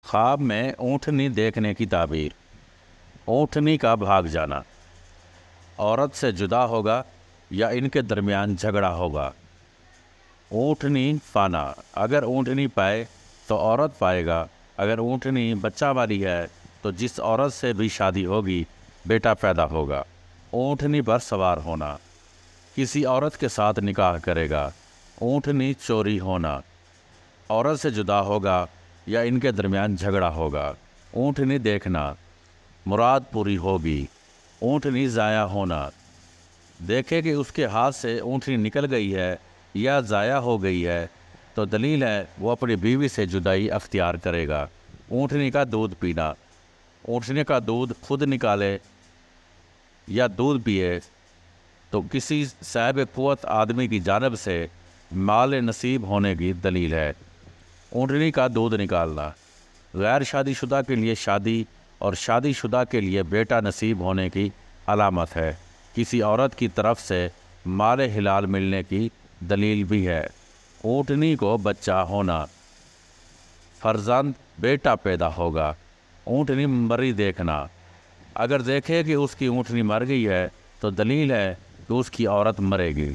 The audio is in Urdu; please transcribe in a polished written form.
خواب میں اونٹنی دیکھنے کی تعبیر۔ اونٹنی کا بھاگ جانا، عورت سے جدا ہوگا یا ان کے درمیان جھگڑا ہوگا۔ اونٹنی پانا، اگر اونٹنی پائے تو عورت پائے گا، اگر اونٹنی بچہ والی ہے تو جس عورت سے بھی شادی ہوگی بیٹا پیدا ہوگا۔ اونٹنی پر سوار ہونا، کسی عورت کے ساتھ نکاح کرے گا۔ اونٹنی چوری ہونا، عورت سے جدا ہوگا یا ان کے درمیان جھگڑا ہوگا۔ اونٹنی دیکھنا، مراد پوری ہوگی۔ اونٹنی ضائع ہونا، دیکھے کہ اس کے ہاتھ سے اونٹنی نکل گئی ہے یا ضائع ہو گئی ہے تو دلیل ہے وہ اپنی بیوی سے جدائی اختیار کرے گا۔ اونٹنی کا دودھ پینا، اونٹنی کا دودھ خود نکالے یا دودھ پیے تو کسی صاحب قوت آدمی کی جانب سے مال نصیب ہونے کی دلیل ہے۔ اونٹنی کا دودھ نکالنا، غیر شادی شدہ کے لیے شادی اور شادی شدہ کے لیے بیٹا نصیب ہونے کی علامت ہے۔ کسی عورت کی طرف سے مال حلال ملنے کی دلیل بھی ہے۔ اونٹنی کو بچہ ہونا، فرزند بیٹا پیدا ہوگا۔ اونٹنی مری دیکھنا، اگر دیکھے کہ اس کی اونٹنی مر گئی ہے تو دلیل ہے کہ اس کی عورت مرے گی۔